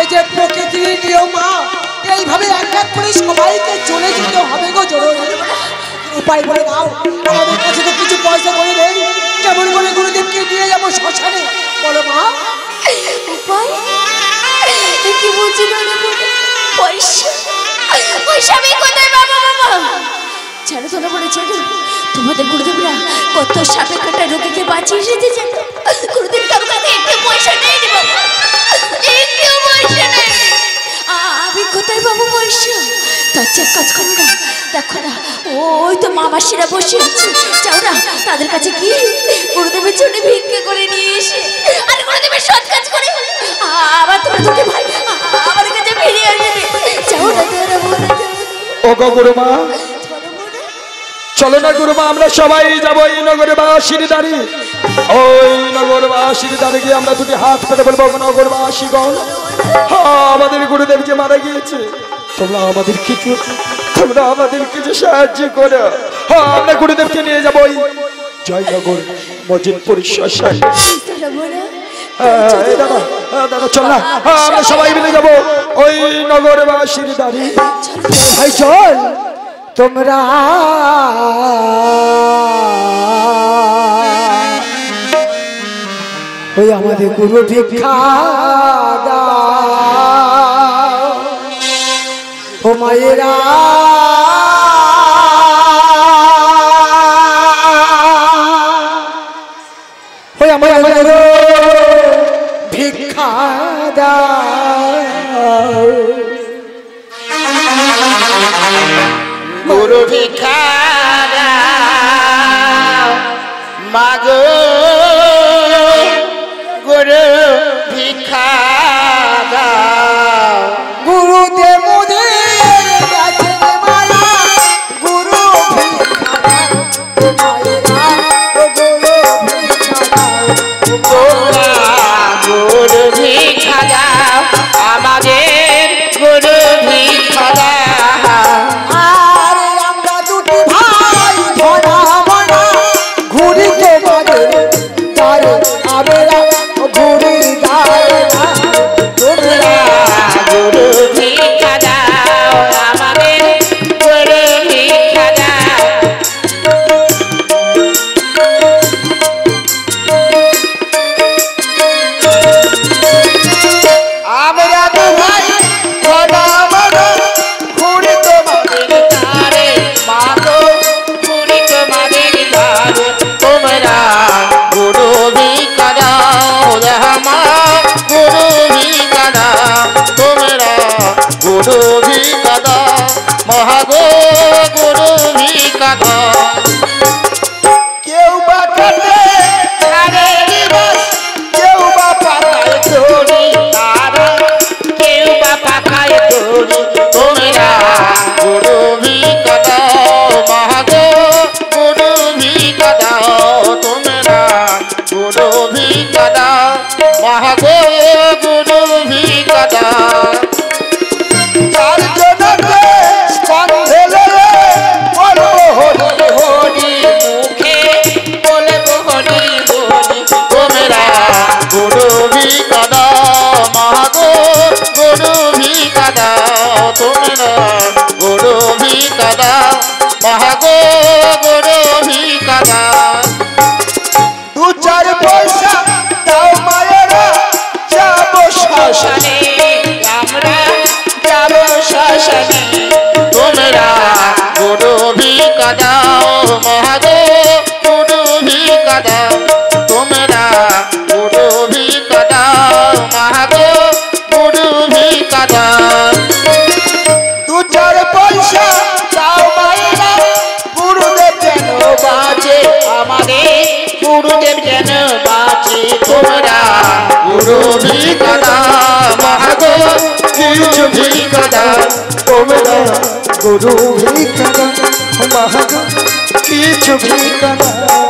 এই যে প্রকৃতির নিয়ম মা, এইভাবে এক এক করে সবাইকে চলে যেতে হবে গো জোরে। উপায় বলে দাও, আমাদের কাছে তো কিছু পয়সা করে নেই, কেমন করে গুরুদেবকে নিয়ে যাবো শ্মশানে বলো মা। উপায় কি বলছি না, পয়সা পয়সা আমি কোথায় পাবো বাবা? ছেড়ে ধরে বলেছে তোমাদের গুরুদেবরা কত সাপে কাটা রোগীকে বাঁচিয়ে এসেছে যেন, গুরুদেব কারোর কাছে একটু পয়সা নেই রে বাবা, একটু পয়সা নেই। আমি কোথায় পাবো পয়সা? তার চেয়ে কাজ করো না, দেখো না ওই তো মামাসিরা বসে আছে, যাও না তাদের কাছে কি গুরুদেবের জন্য ভিক্ষে করে নিয়ে এসে আর গুরুদেবের সৎ কাজ করে আবার তোমার দুটি ভাই আমার কাছে ফিরে আসবে। যাও না ও গো গুরুমা, চলো না গুরুমা, আমরা সবাই যাবো এই নগরবাসীর দ্বারে। ওই নগরবাসীর দ্বারে গিয়ে আমরা দুটি হাত পেতে বলবো, নগরবাসীগণ আমাদের গুরুদেব যে মারা গিয়েছে, তোমরা আমাদের কিছু সাহায্য করো। আমরা গুরুদেবকে নিয়ে যাবো ওই জয়নগর মজিদপুর শ্মশানে। দাদা চল না, আমরা সবাই মিলে যাবো ওই নগরবাসীর দ্বারে। ভাই চল তোমরা ওই আমাদের গুরু ভিক্ষা দাও ও মায়েরা, ওই আমাদের গুরু ভিক্ষা দাও, গুরু ভিক্ষা দাও মাগো, গুরু ভিক্ষা দাও। গুরুদেব মোদের কাছে মালা, গুরু ভিক্ষা দাও মায়েরা, ও গুরু ভিক্ষা দাও, তোমরা গুরু ভিক্ষা দাও, আমাদের গুরু ভিক্ষা দাও। আরে আমরা দুটি ভাই ধরা মনা ঘুরি তোমাদের দ্বারে, আমরা ঘুরি দ্বারে, তোমরা গুরু ভিক্ষা দাও, আমাদের গুরু ভিক্ষা দাও। আমরা তো ভাই ধরা মনা ঘুরি তোমাদের দ্বারে, মাগো ঘুরি তোমাদের দ্বারে, তোমরা গুরু ভিক্ষা দাও, আমার গুরু ভিক্ষা দাও, তোমরা গুরু ভিক্ষা দাও, মহাগো গুরু ভিক্ষা দাও। কেউ বা কাটে তারে দিবস, কেউ বা পাকায় দড়ি তারা, কেউ বা পাকায় দড়ি, তোমরা গুরু ভিক্ষা দাও, মহাগো গুরু ভিক্ষা দাও, তোমরা গুরু ভিক্ষা দাও, মহাগো গুরু ভিক্ষা দাও। তার জন্য স্কন্ধে লয়ে বলবো হরি হরি, মুখে বলবো হরি হরি, তোমরা গুরু ভিক্ষা দাও, মহাগো গুরু ভিক্ষা দাও, তোমরা গুরু ভিক্ষা দাও, মহাগো গুরু ভিক্ষা দাও। দু চার পয়সা দাও মায়েরা, যাবো শ্মশানে, আমরা যাবো শ্মশানে, তোমরা গুরু ভিক্ষা দাও, মহাগো গুরু ভিক্ষা দাও, তোমরা গুরু ভিক্ষা দাও, মহাগো গুরু ভিক্ষা দাও। দু চার পয়সা দাও মায়েরা, গুরুদেব যেন বাঁচে, আমাদের গুরুদেব যেন বাঁচে, তোমরা গুরু ভিক্ষা দাও, মহাগো গুরু ভিক্ষা দাও, তোমরা গুরু ভিক্ষা দাও, মহাগো কিছু ভিক্ষা দাও।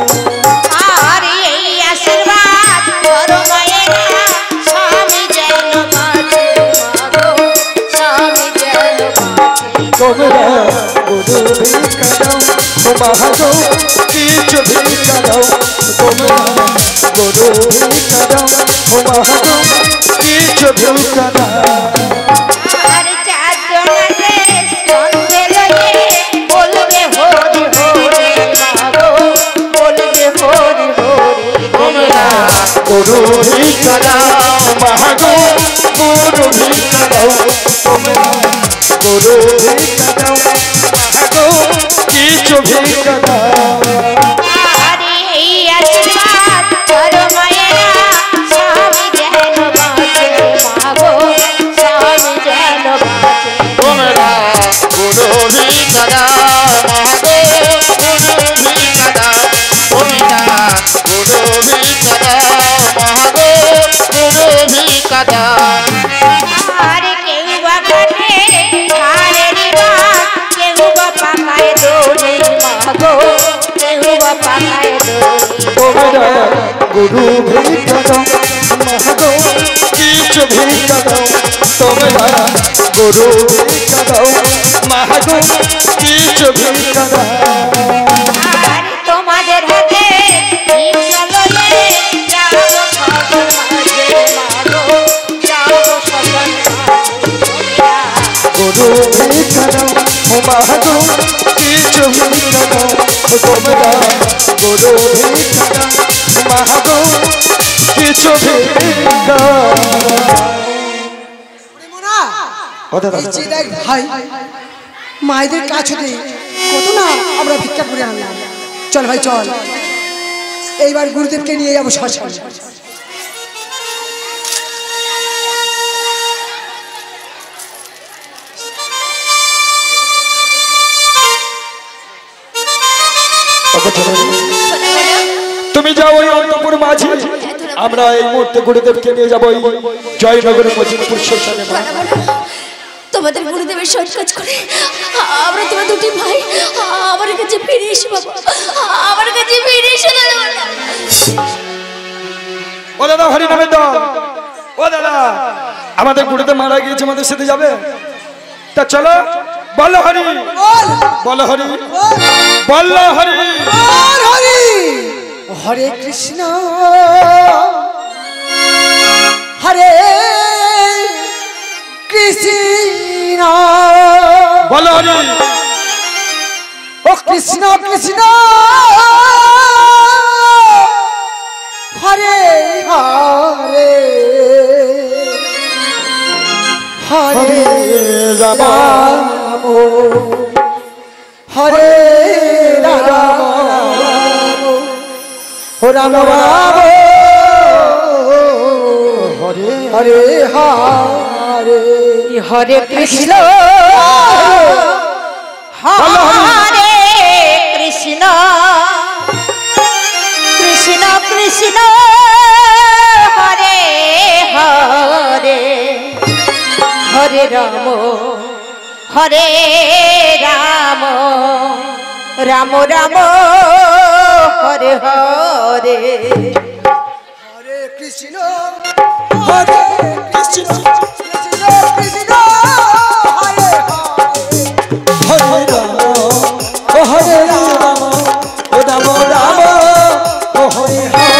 আর এই আশীর্বাদ করো মায়েরা, স্বামী যেন বাঁচে, মাগো স্বামী যেন বাঁচে, তোমরা গুরু ভিক্ষা দাও, মহাগো কিছু ভিক্ষা দাও, তোমরা গুরু ভিক্ষা দাও, মহাগো কিছু ভিক্ষা দাও আর চারজনাতে সঙ্গে লয়ে বলবে হরি হরি মাগো বলবে হরি হরি তোমরা গুরু ভিক্ষা দাও মাগো গুরু ভিক্ষা দাও তোমরা গুরু ভিক্ষা দাও মাগো কিছু ভিক্ষা দাও আরে এই আশীর্বাদ করো মায়েরা স্বামী যেন বাঁচে মাগো স্বামী যেন বাঁচে তোমরা গুরু ভিক্ষা দাও মাগো গুরু ভিক্ষা দাও তোমরা গুরু ভিক্ষা দাও মাগো গুরু ভিক্ষা দাও আরে কেউ বা কাটে ধারের বাঁক কেউ বা পাকায় দোলে মাগো কেউ বা পাকায় দোলে তোমরা গুরু ভিক্ষা দাও মাগো কিছু ভিক্ষা দাও তোমরা গুরু ভিক্ষা দাও মাগো কিছু ভিক্ষা দাও আর তোমাদের হাতে ভিক্ষা লয়ে যাবো শ্মশান মাঝে মাগো যাবো শ্মশান মাঝে গুরু ভিক্ষা দাও মাগো কিছু ভিক্ষা দাও তোমরা গুরু ভিক্ষা দাও মাগো কিছু ভিক্ষা দাও এই যে দেখ ভাই মায়েদের কাছ হতে কত না আমরা ভিক্ষা করে আনলাম। চল ভাই চল, এইবার গুরুদেবকে নিয়ে যাবো শ্মশানে। তুমি যাও ওই অন্তপুর মাঝি, আমরা এই মুহূর্তে গুরুদেবকে নিয়ে যাবো জয়নগরের মজিদপুর শ্মশানে। তোমাদের গুরুদেবের সৎ কাজ করে আমরা তোমার দুটি ভাই আমার কাছে ফিরে এসে বাবা, আমার কাছে ফিরে এসে দাদা। ও দাদা হরি নামের দল, ও দাদা আমাদের গুরুদেব মারা গিয়েছে, আমাদের সাথে যাবে? তা চলো, বলো হরি বলো হরি বলো হরি হরি হরে কৃষ্ণ হরে কৃষ্ণ বলো হরি ও কৃষ্ণ কৃষ্ণ হরে হরে হরে রাম হরে রাম রাম রাম হরে হরে হরে হরে কৃষ্ণ বলো হরি হরে কৃষ্ণ কৃষ্ণ কৃষ্ণ হরে হরে হরে রাম হরে রাম রাম রাম হরে হরে হরে কৃষ্ণ হরে কৃষ্ণ কৃষ্ণ কৃষ্ণ হরে হরে রাম ও হরে রাম ও রাম রাম ও হরে হরে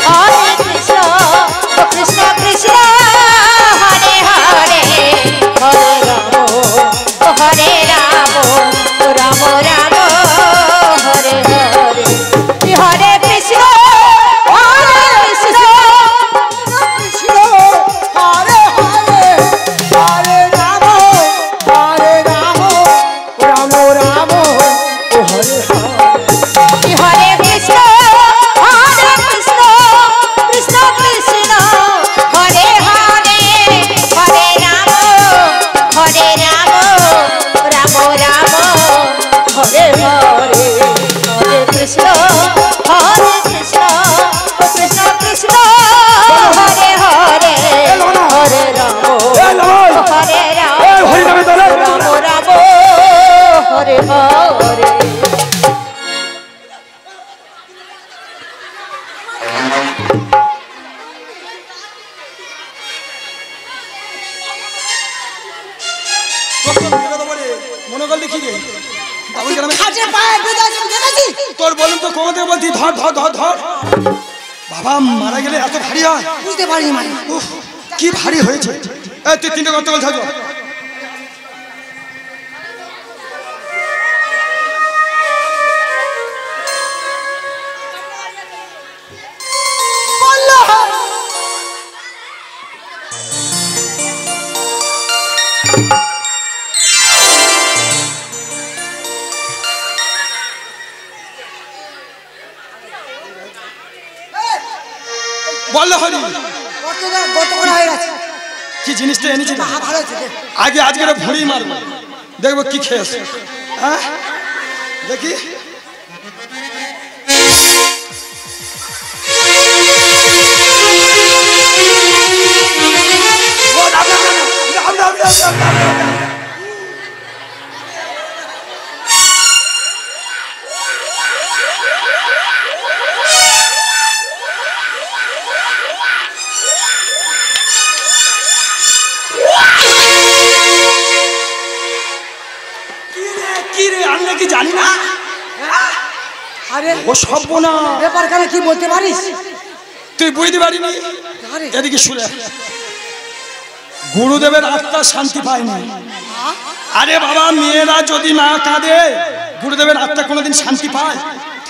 হরে কৃষ্ণ কৃষ্ণ কৃষ্ণ হরে হরে হরে রাম হরে রাম রাম রাম হরে হরে হরে কৃষ্ণ কৃষ্ণ হরে হরে হরে রাম রাম রাম ও হরে হরে হরে কৃষ্ণ কৃষ্ণ কৃষ্ণ হরে হরে হরে রাম রাম রাম হরে হরে হরে কৃষ্ণ কৃষ্ণ কৃষ্ণ কৃষ্ণ হরে হরে হরে রাম হরে রাম রাম রাম হরে হরে মনে করলে কি রে খাটে পায়ে বেঁধে আছি, দেখেছি? তোর বলুন তো কমাতে বলছি, ধর ধর ধর ধর বাবা মারা গেলে এত ভারী হয়? বুঝতে পারিনি মানে উফ, কি ভারী হয়েছে। এই তুই 3টে গর্ত করে থাকো। বললে হরি গত করা হয়ে গেছে। কি জিনিসটা এনেছি না? ভালো আছে আগে আজকে ভুঁড়ি মারবো, দেখবো কি খেয়েছে। হ্যাঁ দেখি। কি জানি না। আরে ও সব না ব্যাপার কেন কি বলতে পারিস? তুই বুঝতে পারিনি? আরে এদিকে শুনে, গুরুদেবের আত্মা শান্তি পায়নি। আরে বাবা, মেয়েরা যদি না কাঁদে গুরুদেবের আত্মা কোনোদিন শান্তি পায়?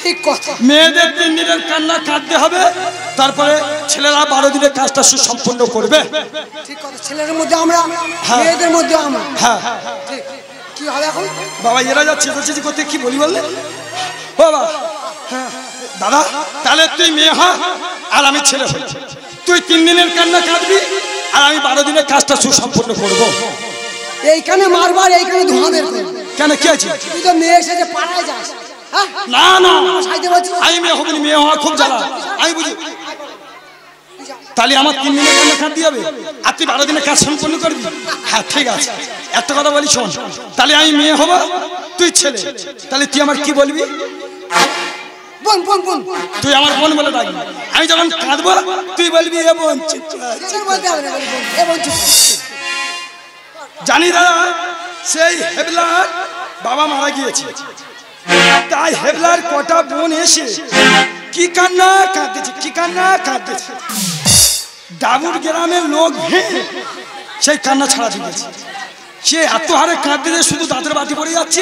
ঠিক কথা। মেয়েদের 3 দিনের কান্না কাঁদতে হবে, তারপরে ছেলেরা 12 দিনের কাজটা সুসম্পন্ন করবে। ঠিক কথা। ছেলেদের মধ্যে আমরা, হ্যাঁ। মেয়েদের মধ্যে আমরা। হ্যাঁ ঠিক। কি হবে এখন? বাবা, এরা যাচ্ছে চেঁচাচেঁচি করতে, কি বলি বললে বাবা? হ্যাঁ দাদা, তাহলে তুই মেয়ে হ আর আমি ছেলে হই। তুই 3 দিনের কান্না কাঁদবি আর আমি 12 দিনের কাজটা সুসম্পন্ন করবো। এইখানে মারবার, এইখানে ধোঁয়া বের করবি। কেন, কি আছে? তুই তো মেয়ে এসে যে পাড়ায় যাস। হ্যাঁ না না, সাইতে বলছিস। আমি মেয়ে হবি, মেয়ে হওয়া খুব জ্বালা, আমি বুঝি। তাহলে আমার 3 দিনের কান্না কাঁদতে হবে আর তুই 12 দিনের কাজ সম্পন্ন করবি। হ্যাঁ ঠিক আছে, একটা কথা বলি শোন, তাহলে আমি মেয়ে হবো, তুই ছেলে, তাহলে তুই আমার কি বলবি? বোন বোন বোন। তুই আমার বোন বলে ডাকবি। আমি যখন কাঁদবো তুই বলবি এ বোন। সেটা বলতে হবে না, বোন। এ বোন চুপ। জানি দাদা, সেই হেবলার বাবা মারা গিয়েছে, তাই হেবলার কটা বোন এসে কি কান্না কাঁদতেছে, কি কান্না কাঁদতেছে। ডাবুর গ্রামের লোক সেই কান্না ছাড়া দিয়েছে। সে এত হারে কাঁদতেছে, শুধু দাঁতের বাটি পড়ে যাচ্ছে,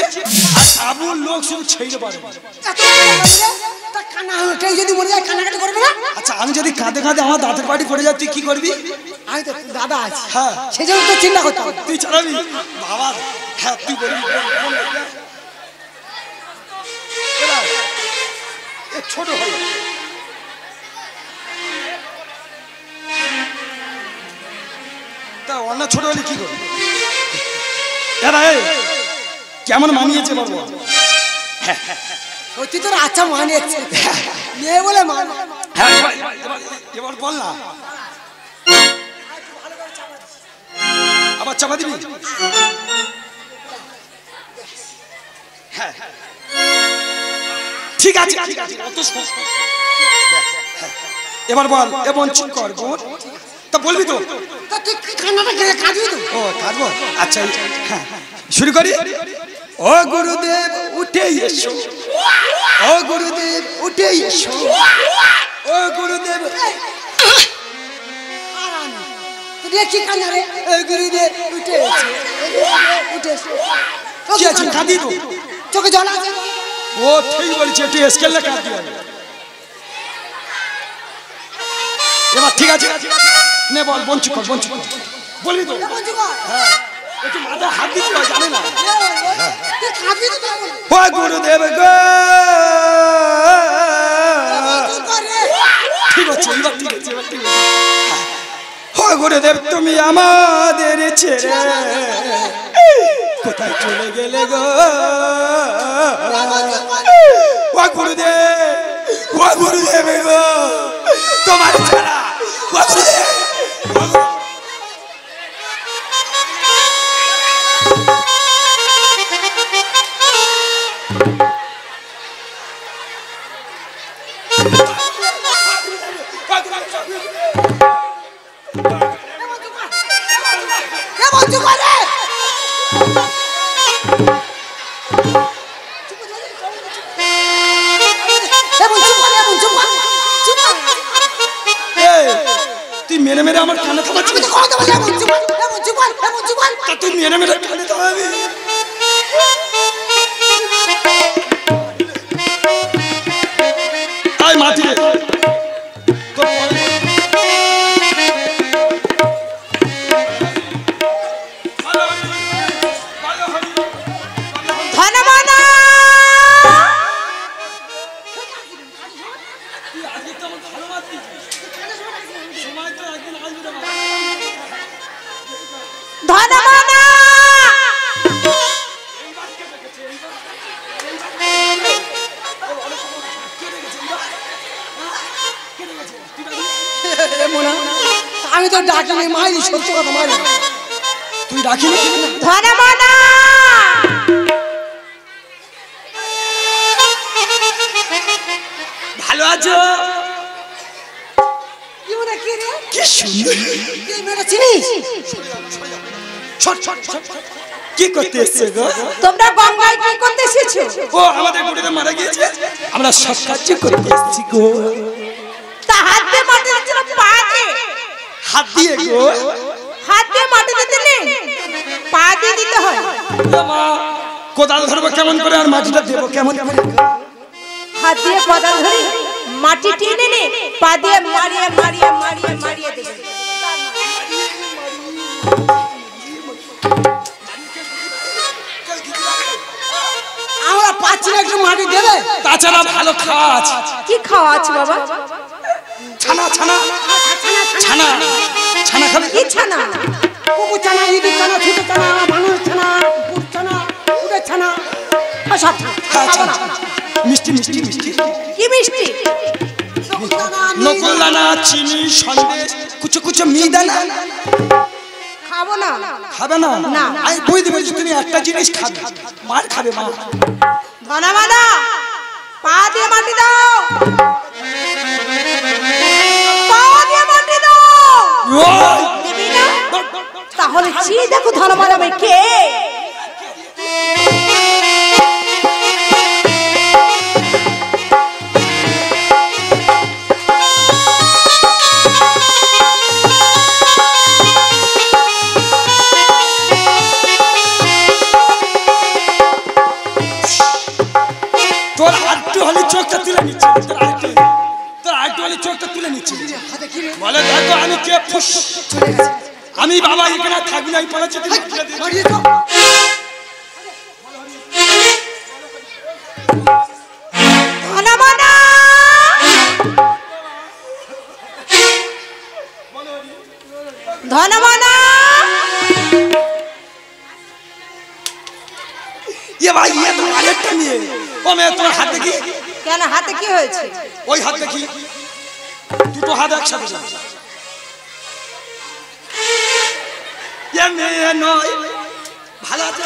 আর ডাবুর লোক শুধু ছেড়ে পারে। তা কান্না হলো, কেউ যদি মরে যায় কান্নাকাটি করবে না? আচ্ছা, আমি যদি কাঁদে কাঁদে আমার দাঁতের বাটি পড়ে যায়, তুই কি করবি? আমি তো দাদা আছি। হ্যাঁ, সেই জন্য তো চিন্তা করতে হবে। তুই চালাবি বাবা। হ্যাঁ তুই বলবি ছোট হয়ে তা অন্য ছোট হলে কি করবি? এরা কেমন মানিয়েছে বলবো? সত্যি তোর আচ্ছা মানিয়েছে, মেয়ে বলে মান। হ্যাঁ এবার বল না, আবার চাপা দিবি? হ্যাঁ ঠিক আছে, এবার বল, এবং চুপ কর বোন। তা বলবি তো? তা তুই কান্নাটা গেলে কাঁদবি তো? ও কাঁদবো, আচ্ছা হ্যাঁ শুরু করি। ও গুরুদেব উঠে এসো, ও গুরুদেব উঠে এসো, ও গুরুদেব। দেখি কান্না রে। ও গুরুদেব উঠে এসো, উঠে এসো। কি আছে, কাঁদি তো? চোখে জল আছে। ও ঠিক বলছে, একটু স্কেলে কাঁদি হবে। এবার ঠিক আছে, নে বল, বঞ্চু কর, বঞ্চু কর, বলবি তো? হ্যাঁ একটু মাথা হাত দিতে হয়, জানে না। তুই কাঁদবি তো? ও গুরুদেব গো, ঠিক আছে এবার, ঠিক আছে এবার, ঠিক আছে। ও গুরুদেব, তুমি আমাদের ছেড়ে কোথায় চলে গেলে গো? ও গুরুদেব, ও গুরুদেব গো, তোমার ছাড়া ও গুরুদেব। মেরে মেরে আমার কানে থামাচ্ছিস। আমি তো কথা বলে এমন জুবান, এমন জুবান, এমন জুবান। তা তুই মেরে মেরে কানে থামাবি। আয় মাটি রে। ধনমানা ধনমানা আমি তো ডাকিনি মাইলি, সত্যি কথা মাইলি। তুই রাখিনি? ধনমানা ভালো আছো? কি মনে কি রে? কি সুন্দর। কি মেয়েটা চিনিস? ছোট ছোট ছোট কি করতে এসছে গো? তোমরা গঙ্গায় কি করতে এসেছো? ও আমাদের গুড়িতে মারা গিয়েছে, আমরা সব কাজ করতে এসেছি গো। তা হাত দিয়ে মাটি দিচ্ছিল পা দিয়ে? হাত দিয়ে গো। হাত দিয়ে মাটি দিতে নেই, পা দিয়ে দিতে হয়। মা কোদাল ধরবো কেমন করে আর মাটিটা দেবো কেমন করে? হাত দিয়ে কোদাল ধরে মাটি টেনে নে, পা দিয়ে মারিয়ে মারিয়ে মারিয়ে মারিয়ে দেবে। আমরা পাচ্ছি না, একটু মাটি দেবে? তাছাড়া ভালো খাওয়া আছে। কি খাওয়া আছে বাবা? ছানা ছানা ছানা ছানা খাবে? কি ছানা? কুকুর ছানা, ইঁদুর ছানা, ছোট ছানা, মানুষ ছানা, কুকুর ছানা, উটের ছানা, সব ছানা। খাবো না। মিষ্টি মিষ্টি মিষ্টি কি মিষ্টি? নকুল দানা, চিনি, সন্দেশ, কুচো কুচো মিহিদানা। খাবো না। খাবে না? না। আমি বই দেবে যে তুমি একটা জিনিস খাবে, মার খাবে মা। ধনমানা পা দিয়ে মাটি দাও, পা দিয়ে মাটি দাও। ওই! দেবি না? তাহলে চেয়ে দেখো ধনমানা আমি কে। তোর আরেকটু হলে চোখটা তুলে নিচ্ছে, তোর আরেকটু হলে চোখটা তুলে নিচ্ছে। বলে দেখো আমি কে? ফুস, আমি বাবা এখানে থাকবি না, পালাচ্ছি। মারিয়ে দাও। ধনমানা ধনমানা এ ভাই এ তো আরেকটা নিয়ে। ও মেয়ে তোমার হাত দেখি। কেন হাতে কি হয়েছে? ওই হাত দেখি, দুটো হাত একসাথে যাবে। এ মেয়ে নয়, ভালো আছে?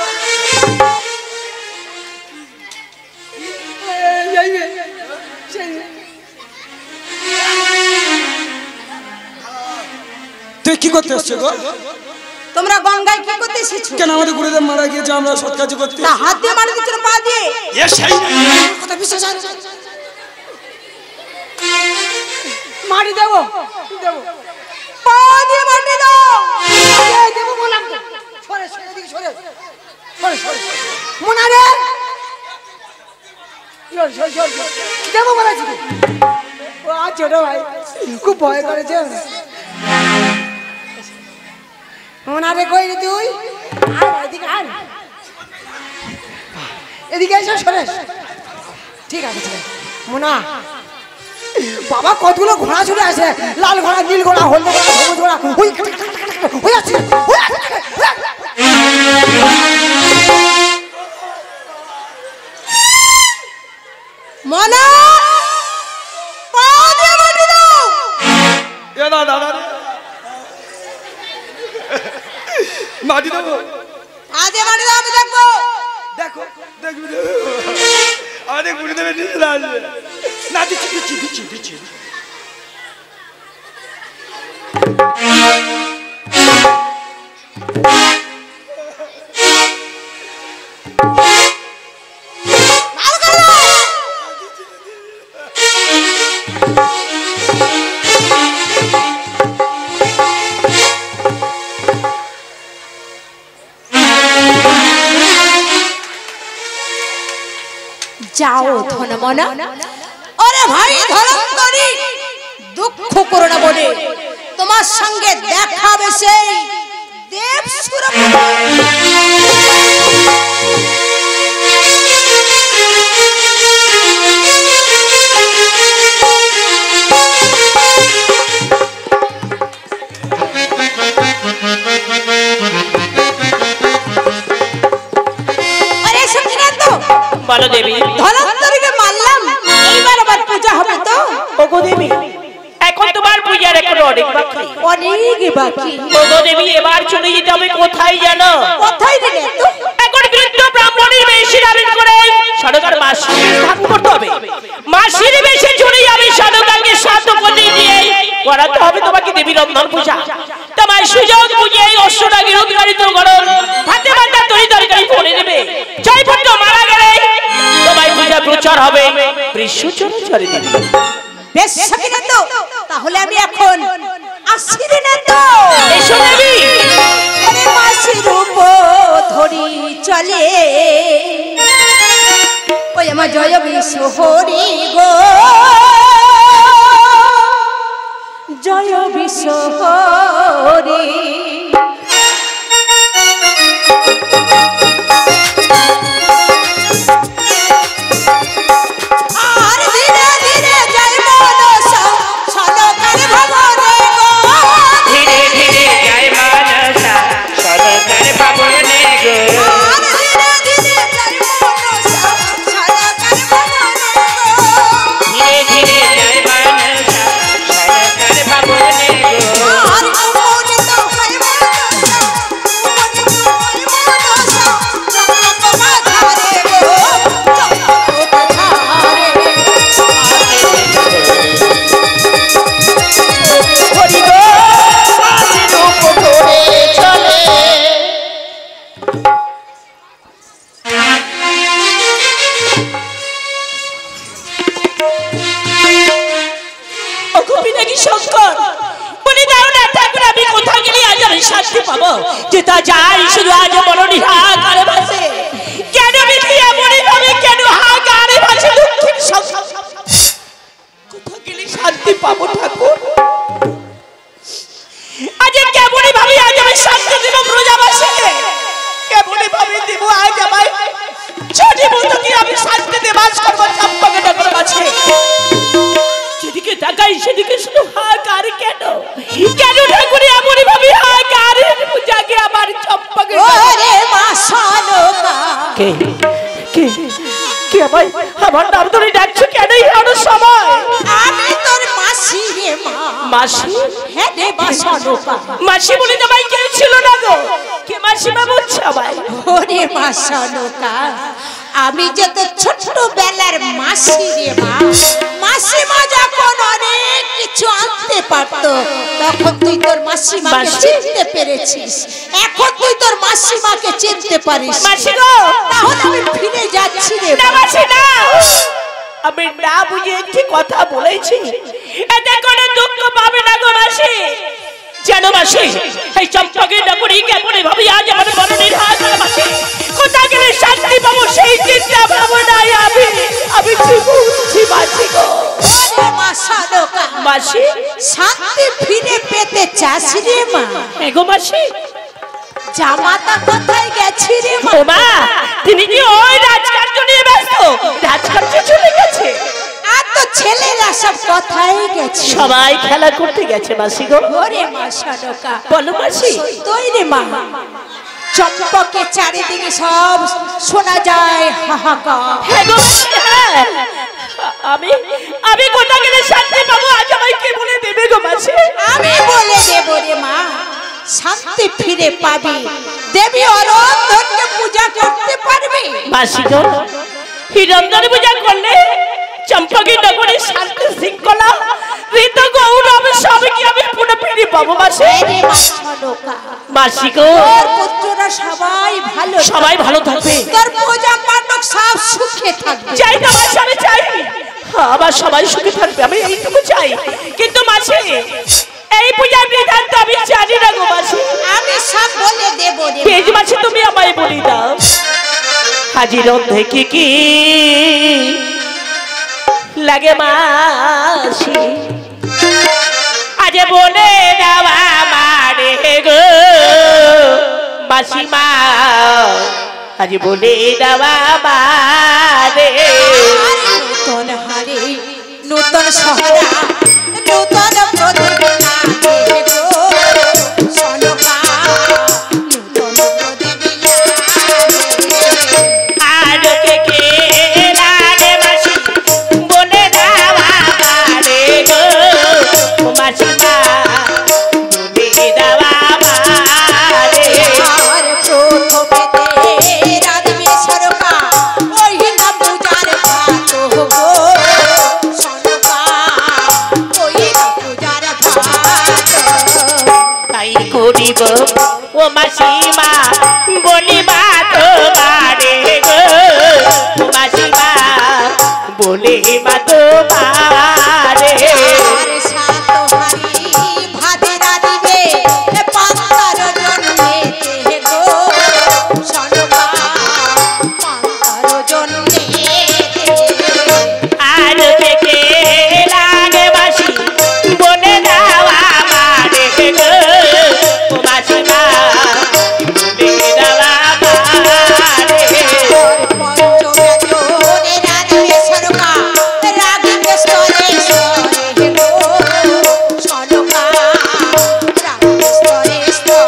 তুই কি করতে এসছো গো? তোমরা গঙ্গায় কি করতে এসেছো? কেন আমাদের গুরুদেব মারা গিয়েছে, আমরা সৎ কাজ করতে। তা হাত দিয়ে মাটি দিচ্ছিল পা দিয়ে? এ সেই কথা বিশ্বাস হয় না। মাটি দেবো, দেবো। পা দিয়ে মাটি দাও। এই দেবো বললাম তো। সরে, সরে, এদিকে সরে। সরে, সরে। মোনা রে। সরে, সরে, সরে, সরে। দেবো বলেছি তো। ও ছোট ভাই খুব ভয় করেছে। মোনা রে, কই রে তুই? আয়, এদিকে আয়। এদিকে এসে সরে। ঠিক আছে, ঠিক আছে। মোনা, বাবা কতগুলো ঘোড়া চলে আসে, লাল ঘোড়া, নীল ঘোড়া, হলদে ঘোড়া, সবুজ ঘোড়া, ওই আছে, ওই আছে। মনা পা দিয়ে মাটি দাও। এ না দাদা মাটি দেবো। পা দিয়ে মাটি দাও, আমি দেখবো। দেখো দেখবি, আমাদের গুরুদেবের নিচে আসবে না। দিচ্ছি দিচ্ছি দিচ্ছি দিচ্ছি। যাও ধনমনা। ওরে ভাই ধরন্তরি, দুঃখ করো না বলে তোমার সঙ্গে দেখা হবে সেই দেব বলো দেবী। ধনন্তরীকে মানলাম, এইবার আবার পূজা হবে তো? ওগো দেবী, এখন তোমার পূজার এখন অনেক বাকি। অনেক বাকি। ওগো দেবী, এবার চলে যেতে হবে কোথায় জানো? কোথায় দিলে তো? এখন বৃদ্ধ ব্রাহ্মণের বেশি দাবি করে সরকার মাসির ধান করতে হবে। মাসির বেশি চলে যাবে সরকারকে সাত করে দিয়ে করাতে হবে তোমাকে দেবীর রন্ধন পূজা। তোমার সুযোগ বুঝে এই অশ্বটাকে উদ্গারিত করো, হাতে বাঁধা তরি তরকারি করে নেবে। জয়পুত্র মারা গেলে তোমার পূজা প্রচার হবে বৃষচরণ চারিদিকে। বেশ সকিনা তো, তাহলে আমি এখন আসি রে না তো? এসো দেবী। আরে মাসির রূপ ধরি চলে, ওই আমার জয় বিশ্ব হরি গো, জয় বিশ্ব হরি। আর ধীরে ধীরে জয় মনসা সদকার ভবনে গো, ধীরে ধীরে জয় মানসা সদকার ভবনে গো। আর ধীরে ধীরে জয় মনসা সদকার ভবনে গো, ধীরে ধীরে জয় মানসা সদকার ভবনে গো। আর মনে তো হয় মনসা, মনে তো হয় মনসা, চম্পা ধারে গো, চম্পা ধারে। হরি গো মাসির রূপ ধরে চলে। ওগো পিনাকি শঙ্কর, বলে দাও না ঠাকুর, আমি কোথাও গেলে আজ আমি শান্তি পাবো? যেটা যাই শুধু আজ মরণি হাহাকারে ভাসে। কেন বিধি এমনই ভাবে, কেন হাহাকারে ভাসে দুঃখের সংসার? কোথাও গেলে শান্তি পাবো ঠাকুর? আজ কেমনই ভাবে আজ আমি শান্তি দেব প্রজাবাসীকে? কেমনই ভাবে দেব আজ আমায় ছোটি বন্ধুকে আমি শান্তি দেবাস করবো চম্পাকে ডাকলে আছে? যেদিকে তাকাই সেদিকে শুধু হাহাকার। কেন কেন ঠাকুর এমনই ভাবে হাহাকার জাগে আমার চম্পাকে? ওরে মা সনকা, কে কে কে আমায় আমার নাম ধরে ডাকছো কেন এই এমন সময়? আমি তোর মাসি রে মা। মাসি? হ্যাঁ রে মা সনকা। মাসি বলে তোমায় কেউ ছিল না গো? কে মাসিমা বলছে আমায়? ওরে মা সনকা, আমি যে তো ছোটবেলার মাসি রে মা। মাসিমা যখন অনেক কিছু আনতে পারতো তখন তুই তোর মাসিমাকে মাসি? চিনতে পেরেছিস, এখন তুই তোর মাসিমাকে চিনতে পারিস। মাসি গো, তাহলে আমি ফিরে যাচ্ছি রে না মা। মাসি না, আমি না বুঝে একটি কথা বলেছি, এতে কোনো দুঃখ পাবে না গো মাসি। জানো মাসি, এই চম্পাকে নগরী কেমন ভাবে আজ আমার মরণের হাত ধরে মাসি। কোথায় গেলে শান্তি পাবো সেই চিন্তা পাবো না আমি। আমি কি বলছি মাসি গো? ওরে মা সনকা, মাসি শান্তি ফিরে পেতে চাস রে মা? এগো মাসি, জামাতা কোথায় গেছি রে মা? ও মা, তিনি কি ওই রাজকার্য নিয়ে ব্যস্ত? রাজকার্য চলে গেছে। আর তো ছেলেরা সব কোথায় গেছে? সবাই খেলা করতে গেছে মাসি গো। ওরে মা সনকা, বলো মাসি। তুই রে মা, চম্পকে চারিদিকে সব শোনা যায় হাহাকার। হ্যাঁ গো মাসি, হ্যাঁ। আমি আমি কোথা গেলে শান্তি পাবো আজ আমায় কে বলে দেবে গো মাসি? আমি বলে দেব রে মা, শান্তি ফিরে পাবি। দেবী অরন্ধনকে পূজা করতে পারবি। মাসি গো, হিরণধন পূজা করলে চম্পাকি নগরে শান্তি শৃঙ্খলা ঋত গৌরব সবকে আমি পুনঃ ফিরে পাবো মাসি। ওরে মা সনকা, মাসি গো, তোর পুত্ররা সবাই ভালো, সবাই ভালো থাকবে। তোর পূজা পাঠক সব সুখে থাকবে। চাই না মাসি, আমি চাই আবার সবাই সুখে থাকবে, আমি এইটুকু চাই। কিন্তু মাসি, এই পূজার বিধান তো আমি জানি না গো মাসি। আমি সব বলে দেব রে মা। পেজ মাসি তুমি আমায় বলি দাও। আজি রন্ধে কি লাগে মাসি আজ বলে দেওয়া মারে গো মাসিমা আজ বলে দেওয়া মারে নূতন হারে নূতন সহরা নূতন প্রদীপ লাগে গো সনকা নূতন প্রদীপ লাগে আর কে লাগে মাসি বলে দেওয়া মারে গো মাসিমা বলে দেওয়া মারে আর প্রথমেতে রাধবে সরকা ওই না পূজার ভাত গো সনকা ওই না পূজার ভাত তাই করিব ও মাসিমা বলিবা তোমারে গো মাসিমা বলিবা তোমারে আর সাত হারি ভাতেরা দিবে পান্তার জন্মেতে গো সনকা পান্তার জন্মেতে আর কে লাগে মাসি বলে দেওয়া মারে গো মাসিমা বলে দেওয়া মারে পঞ্চব্যাজনে রাধবে সরকা রাগিবে স্তরে স্তরে গো সনকা রাগিবে স্তরে স্তরে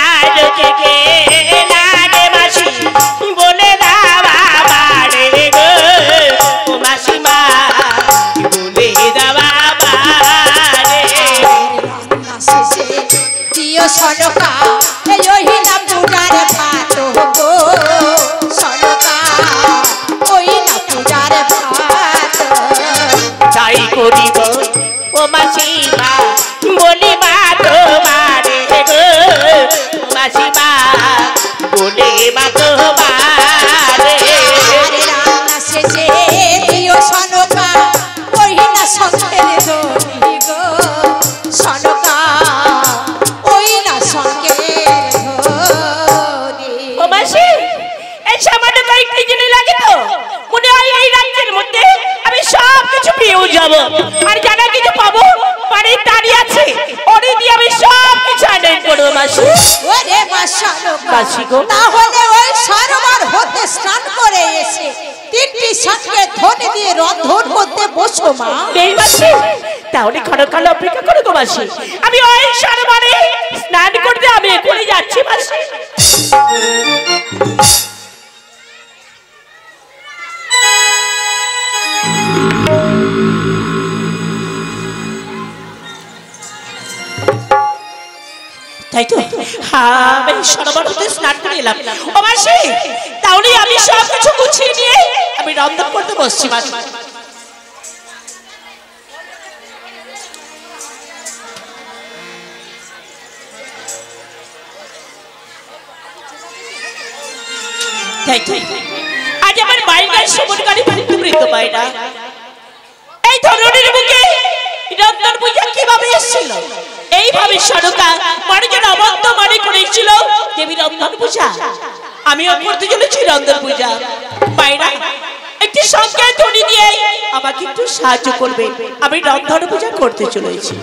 আর কে লাগে মাসি বলে দেওয়া মারে গো মাসিমা বলে দেওয়া মারে রান্না শেষে দিও সনকা ওই না পূজার ভাত গো সনকা ওই না পূজার ভাত তাই করিব ও মাসিমা বলিবা তোমারে গো মাসিমা বলিবা তোমারে আরে রান্না শেষে দিও সনকা ওই না সঙ্গের ধনি গো সনকা ওই না সঙ্গের ধনি ও মাসি এই সামান্য কয়েকটি জিনিস লাগে তো মনে হয় এই রাজ্যের মধ্যে আমি সব কিছু পেয়েও যাব আর জানা কিছু পাবো বাড়ির দাঁড়ি আছে ওরে দিয়ে আমি সব কিছু আদায় করবো মাসি ওরে মা সনকা মাসি গো। তাহলে ওই সরোবর হতে স্নান করে এসে তিনটি সঙ্গে ধনে দিয়ে রন্ধন করতে বসো মা এই মাসি তাহলে ক্ষণকাল অপেক্ষা করো গো মাসি আমি ওই সরোবরে স্নান করতে আমি এখনই যাচ্ছি মাসি তাই তো আমি সরোবর হতে স্নান করে এলাম ও মাসি তাহলে আমি সব কিছু গুছিয়ে নিয়ে আমি রন্ধন করতে বসছি মাসি তাই তো আজ আমার বাইরের সমনকারী বৃদ্ধ পায়না এই ধরনের বুকে রন্ধন পূজা কিভাবে এসেছিল এইভাবে সরকার মানুষের অবদ্ধ মনে করেছিল দেবী রন্ধন পূজা আমিও করতে চলেছি রন্ধন পূজা পায়না একটি সংকেত ধ্বনি দিয়ে আমাকে একটু সাহায্য করবে আমি রন্ধন পূজা করতে চলেছি